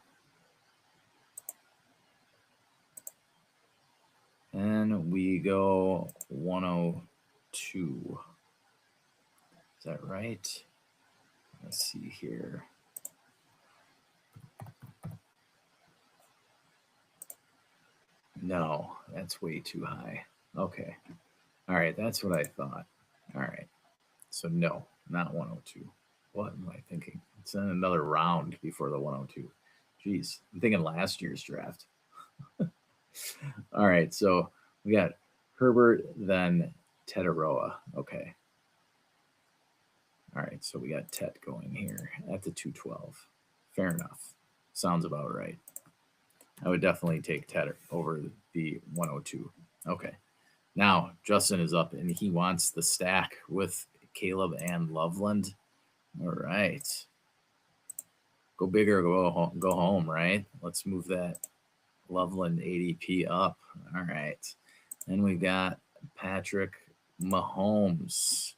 And we go 102. Is that right? Let's see here. No, that's way too high. Okay. All right, that's what I thought. All right. So no, not 102. What am I thinking? It's in another round before the 102. Jeez, I'm thinking last year's draft. All right, so we got Herbert, then Tetaroa. Okay. All right, so we got Tet going here at the 212. Fair enough. Sounds about right. I would definitely take Tet over the 102. Okay. Now, Justin is up, and he wants the stack with Caleb and Loveland. All right. Go big or go home, right? Let's move that Loveland ADP up. All right. Then we got Patrick Mahomes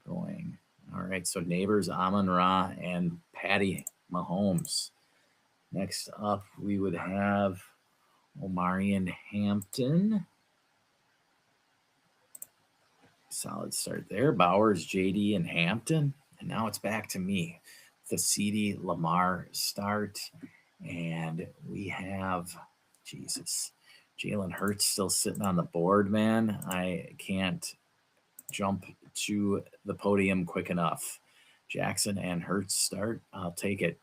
going. All right. So Neighbors, Amon-Ra, and Patty Mahomes. Next up, we would have Omarion Hampton. Solid start there. Bowers, JD, and Hampton. And now it's back to me. The CD Lamar start. And we have, Jesus, Jalen Hurts still sitting on the board, man. I can't jump to the podium quick enough. Jackson and Hurts start. I'll take it.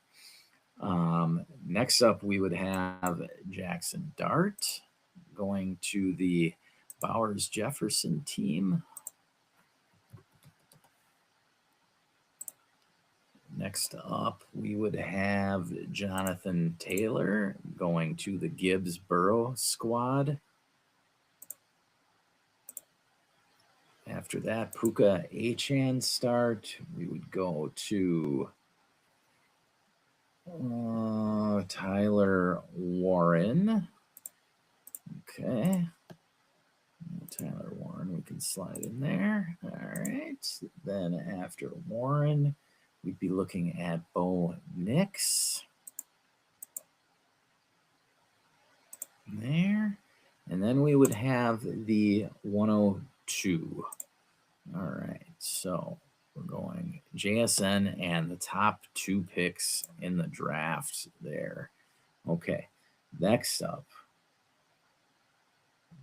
Next up, we would have Jackson Dart going to the Bowers Jefferson team. Next up, we would have Jonathan Taylor going to the Gibbs Burrow squad. After that, Puka Achane start. We would go to Tyler Warren. Okay. Tyler Warren, we can slide in there. All right. Then after Warren, we'd be looking at Bo Nix. There. And then we would have the 102. All right. So we're going JSN and the top 2 picks in the draft there. Okay. Next up,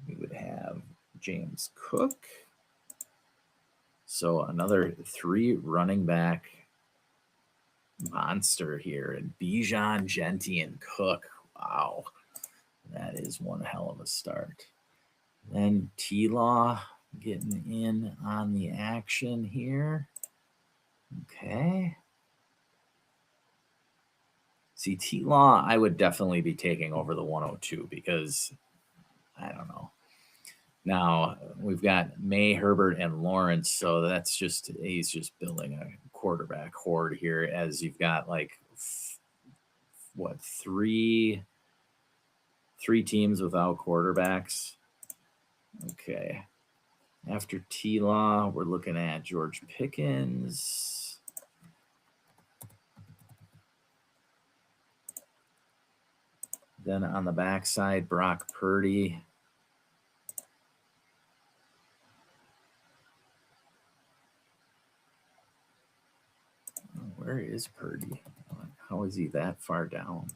we would have James Cook. So another 3 running back monster here. And Bijan, Genty, and Cook. Wow. That is one hell of a start. Then T-Law getting in on the action here. Okay. See, T-Law, I would definitely be taking over the 102 because, I don't know. Now, we've got May, Herbert, and Lawrence, so that's just, he's just building a quarterback horde here as you've got like, what, three teams without quarterbacks. Okay. After T-Law, we're looking at George Pickens. Then on the backside, Brock Purdy. Where is Purdy? How is he that far down?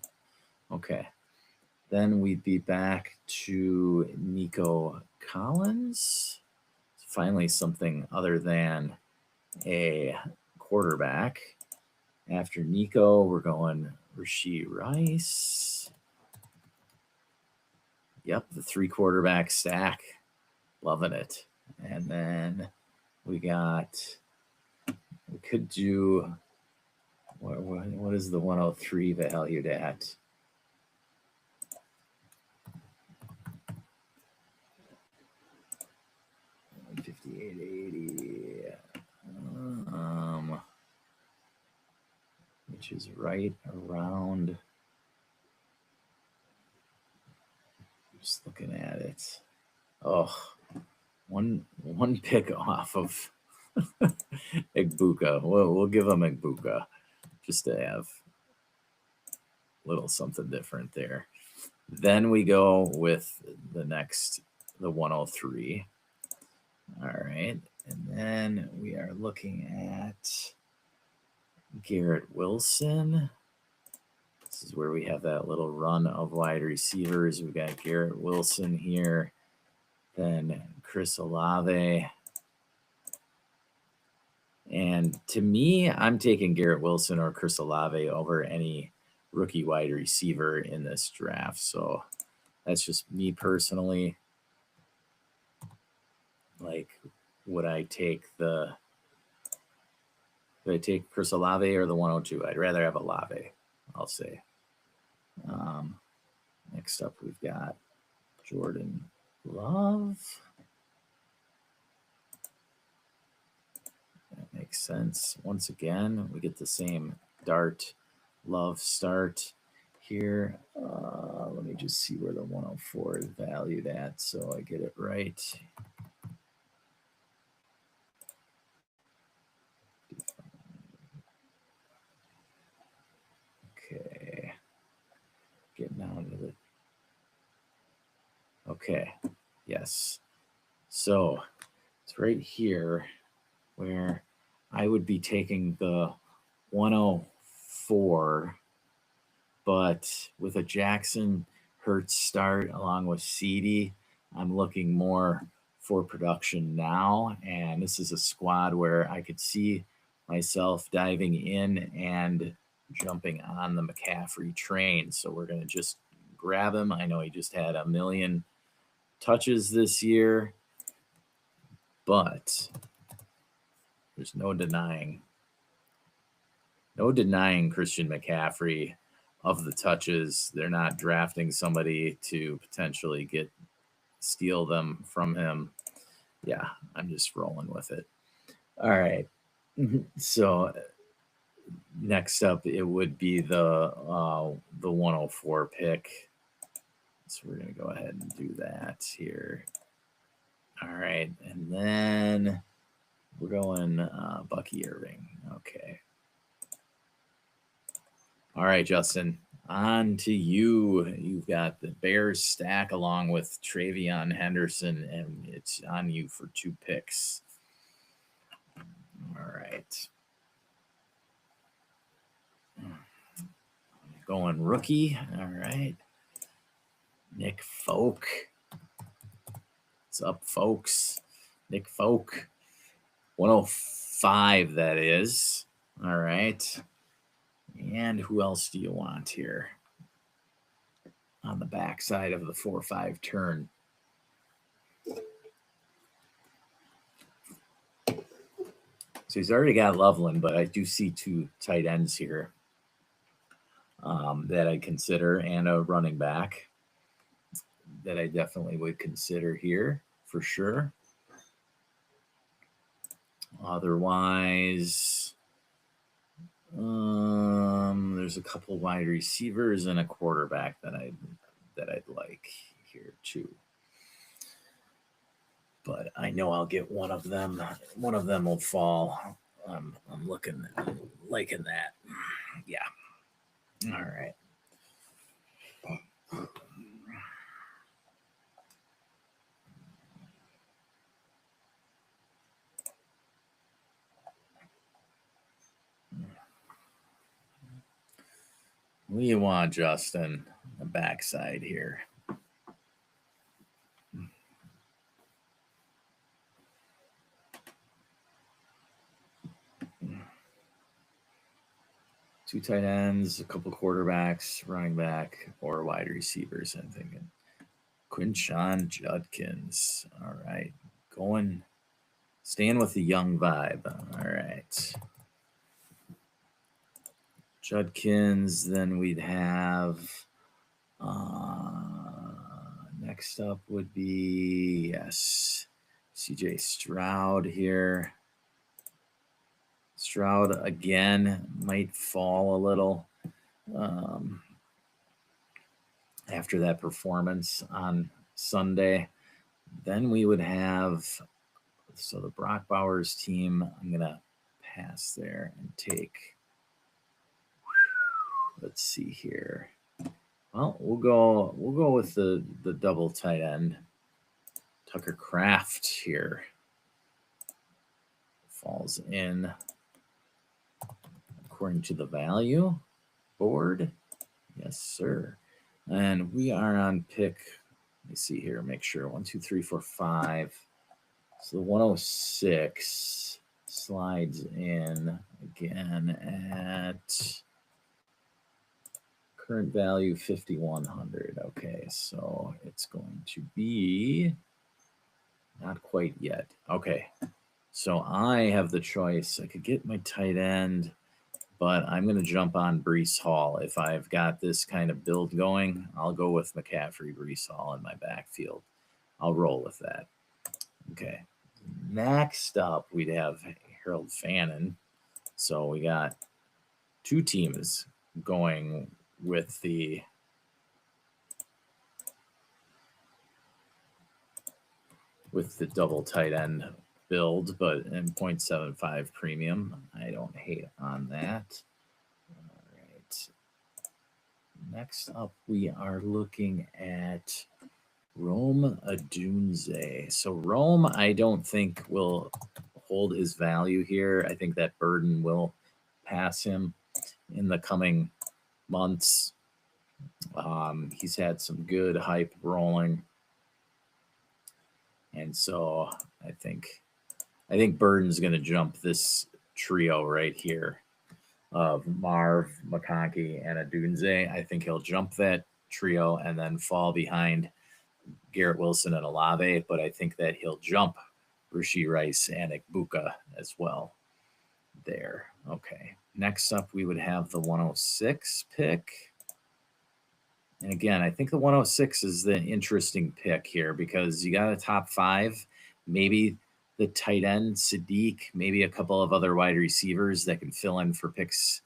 Okay. Then we'd be back to Nico Collins. Finally, something other than a quarterback. After Nico, we're going Rashee Rice. Yep, the 3 quarterback stack. Loving it. And then we could do, what is the 103 valued at? $58.80, which is right around, just looking at it. Oh, one pick off of Igbuka. We'll give him Igbuka just to have a little something different there. Then we go with the 103. All right. And then we are looking at Garrett Wilson. This is where we have that little run of wide receivers. We've got Garrett Wilson here. Then Chris Olave. And to me, I'm taking Garrett Wilson or Chris Olave over any rookie wide receiver in this draft. So that's just me personally. Like, would I take Chris Olave or the 102? I'd rather have Olave, I'll say. Next up, we've got Jordan Love. That makes sense. Once again, we get the same Dart Love start here. Let me just see where the 104 is valued at so I get it right. Okay. Getting down to the... Okay. Yes. So it's right here where I would be taking the 104, but with a Jackson Hurts start along with CD, I'm looking more for production now. And this is a squad where I could see myself diving in and jumping on the McCaffrey train. So we're going to just grab him. I know he just had 1 million touches this year, but there's no denying no denying Christian McCaffrey of the touches. They're not drafting somebody to potentially steal them from him. Yeah, I'm just rolling with it. All right. So next up, it would be the 104 pick. So we're going to go ahead and do that here. All right. And then we're going Bucky Irving. Okay. All right, Justin, on to you. You've got the Bears stack along with Travion Henderson, and it's on you for 2 picks. All right. Going rookie. All right. Nick Folk. What's up, folks? Nick Folk. 105, that is. All right. And who else do you want here? On the backside of the 4-5 turn. So he's already got Loveland, but I do see 2 tight ends here that I consider, and a running back that I definitely would consider here for sure. Otherwise, there's a couple wide receivers and a quarterback that I'd like here too. But I know I'll get one of them. One of them will fall. I'm liking that. Yeah. All right. What do you want, Justin? The backside here. Two tight ends, a couple quarterbacks, running back, or wide receivers, I'm thinking. Quinshon Judkins. All right. Staying with the young vibe. All right. Judkins, then we'd have next up would be, yes, CJ Stroud here. Stroud again might fall a little after that performance on Sunday. Then we would have, so the Brock Bowers team, I'm going to pass there and take, let's see here. Well, we'll go with the double tight end. Tucker Kraft here falls in according to the value board. Yes, sir. And we are on pick, let me see here, make sure, 1, 2, 3, 4, 5. So the 106 slides in again at current value 5,100. Okay, so it's going to be not quite yet. Okay, so I have the choice. I could get my tight end, but I'm going to jump on Breece Hall. If I've got this kind of build going, I'll go with McCaffrey, Breece Hall in my backfield. I'll roll with that. Okay. Next up, we'd have Harold Fannin. So we got 2 teams going with the double tight end build, but in 0.75 premium. I don't hate on that. All right. Next up, we are looking at Rome Odunze. So Rome, I don't think will hold his value here. I think that Burden will pass him in the coming months. He's had some good hype rolling. And so I think Burden's going to jump this trio right here of Marv, McConkey, and Odunze. I think he'll jump that trio and then fall behind Garrett Wilson and Olave, but I think that he'll jump Rashee Rice and Igbuka as well there. Okay. Next up, we would have the 106 pick. And again, I think the 106 is the interesting pick here because you got a top 5, maybe the tight end, Sadiq, maybe a couple of other wide receivers that can fill in for picks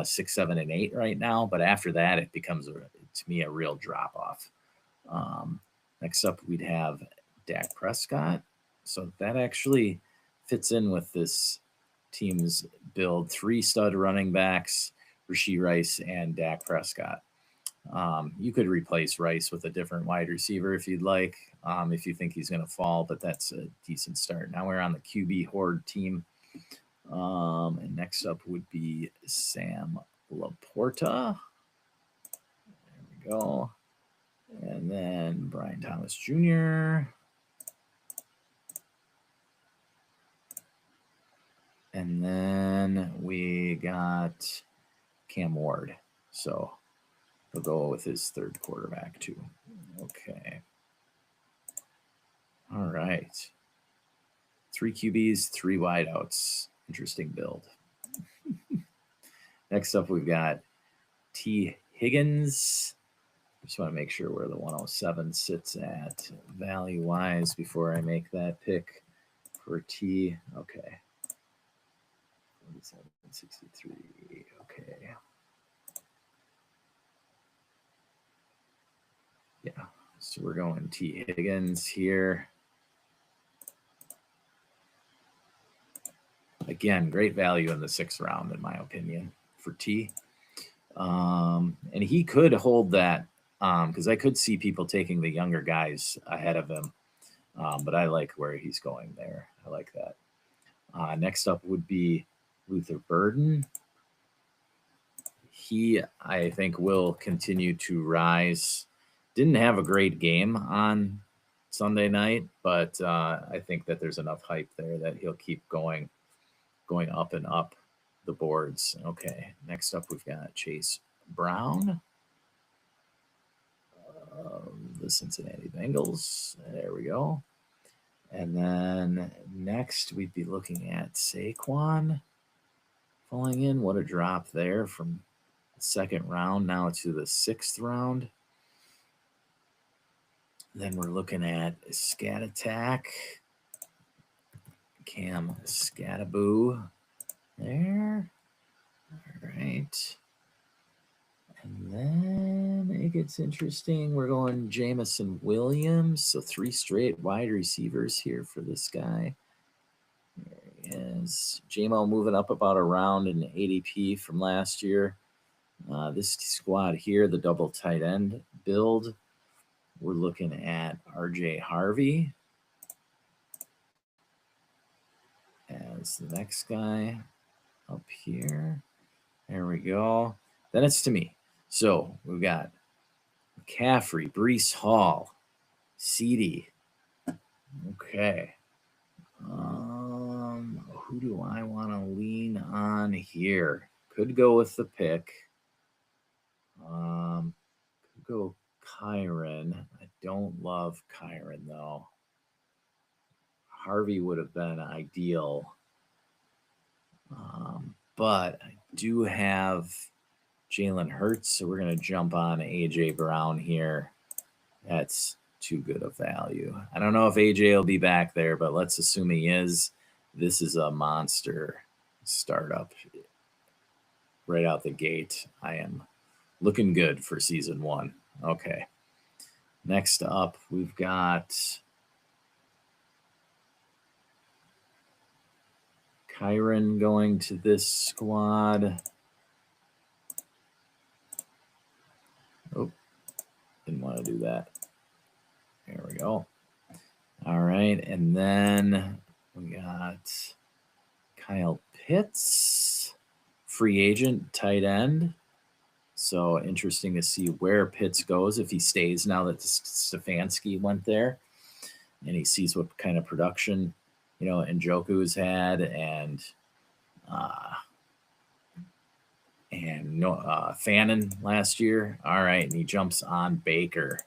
6, 7, and 8 right now. But after that, it becomes, to me, a real drop-off. Next up, we'd have Dak Prescott. So that actually fits in with this team's build. 3 stud running backs, Rashee Rice and Dak Prescott. You could replace Rice with a different wide receiver if you'd like, if you think he's going to fall, but that's a decent start. Now we're on the QB Horde team. And next up would be Sam Laporta. There we go. And then Brian Thomas Jr. And then we got Cam Ward. So he'll go with his 3rd quarterback too. Okay. All right. 3 QBs, 3 wideouts. Interesting build. Next up, we've got T. Higgins. Just want to make sure where the 107 sits at value-wise before I make that pick for T. Okay. 47.63. Okay. Yeah. So we're going T. Higgins here. Again, great value in the 6th round, in my opinion, for T. And he could hold that because I could see people taking the younger guys ahead of him. But I like where he's going there. I like that. Next up would be Luther Burden. He, I think, will continue to rise. Didn't have a great game on Sunday night, but I think that there's enough hype there that he'll keep going up and up the boards. Okay, next up we've got Chase Brown, the Cincinnati Bengals. There we go. And then next we'd be looking at Saquon falling in. What a drop there from the 2nd round now to the 6th round. Then we're looking at Scat Attack, Cam Scataboo there. All right. And then it gets interesting. We're going Jameson Williams. So 3 straight wide receivers here for this guy. There he is. JMO moving up about a round in ADP from last year. This squad here, the double tight end build. We're looking at RJ Harvey as the next guy up here. There we go. Then it's to me. So we've got McCaffrey, Breece Hall, CD. Okay. Who do I want to lean on here? Could go with the pick. Could go Kyron. I don't love Kyron though. Harvey would have been ideal. But I do have Jalen Hurts, so we're going to jump on AJ Brown here. That's too good of value. I don't know if AJ will be back there, but let's assume he is. This is a monster startup right out the gate. I am looking good for season 1. Okay. Next up, we've got Kyron going to this squad. Oh, didn't want to do that. There we go. All right, and then we got Kyle Pitts, free agent, tight end. So interesting to see where Pitts goes if he stays now that Stefanski went there, and he sees what kind of production, Njoku's had, and Fannin last year. All right, and he jumps on Baker.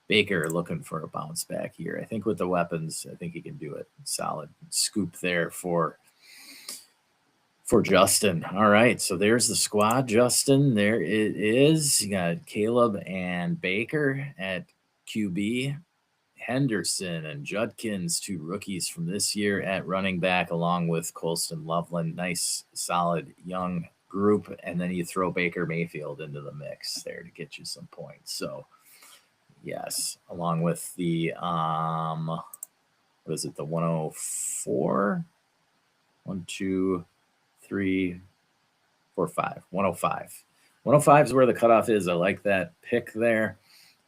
Baker looking for a bounce back here. I think with the weapons, I think he can do it. Solid scoop there for for Justin. All right, so there's the squad, Justin. There it is. You got Caleb and Baker at QB, Henderson and Judkins, 2 rookies from this year at running back, along with Colston Loveland. Nice, solid, young group. And then you throw Baker Mayfield into the mix there to get you some points. So, yes, along with the, what is it, the 104? 1, 2, 3, 4, 5. 105. 105 is where the cutoff is. I like that pick there.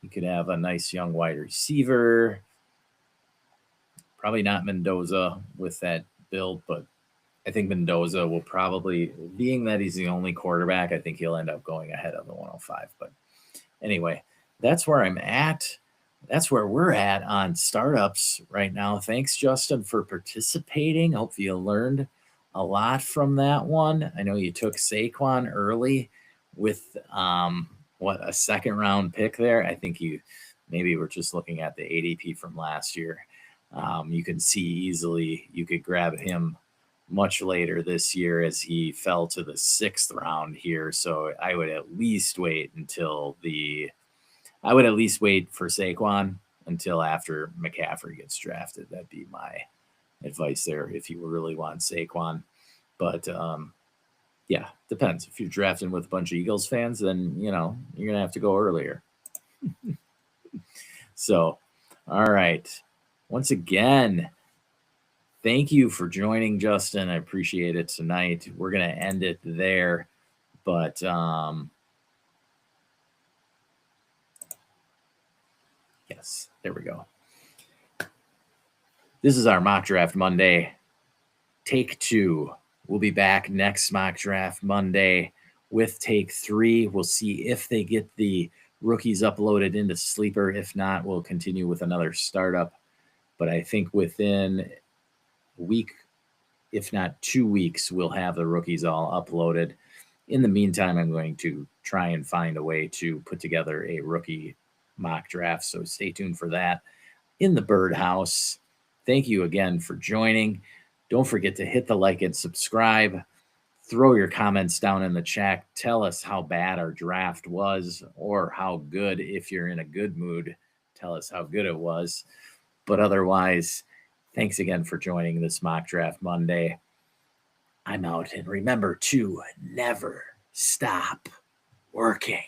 You could have a nice young wide receiver. Probably not Mendoza with that build, but I think Mendoza will probably, being that he's the only quarterback, I think he'll end up going ahead of the 105. But anyway, that's where I'm at. That's where we're at on startups right now. Thanks, Justin, for participating. Hope you learned a lot from that one. I know you took Saquon early with a second round pick there. I think you maybe were just looking at the ADP from last year. You can see easily you could grab him much later this year as he fell to the 6th round here. So I would at least wait for Saquon until after McCaffrey gets drafted. That'd be my advice there if you really want Saquon. But yeah, depends. If you're drafting with a bunch of Eagles fans, then, you're going to have to go earlier. So, all right. Once again, thank you for joining, Justin. I appreciate it tonight. We're going to end it there. But yes, there we go. This is our Mock Draft Monday. Take 2. We'll be back next Mock Draft Monday with Take 3. We'll see if they get the rookies uploaded into Sleeper. If not, we'll continue with another startup. But I think within a week, if not 2 weeks, we'll have the rookies all uploaded. In the meantime, I'm going to try and find a way to put together a rookie mock draft. So stay tuned for that in the Birdhouse. Thank you again for joining. Don't forget to hit the like and subscribe. Throw your comments down in the chat. Tell us how bad our draft was or how good. If you're in a good mood, tell us how good it was. But otherwise, thanks again for joining this Mock Draft Monday. I'm out. And remember to never stop working.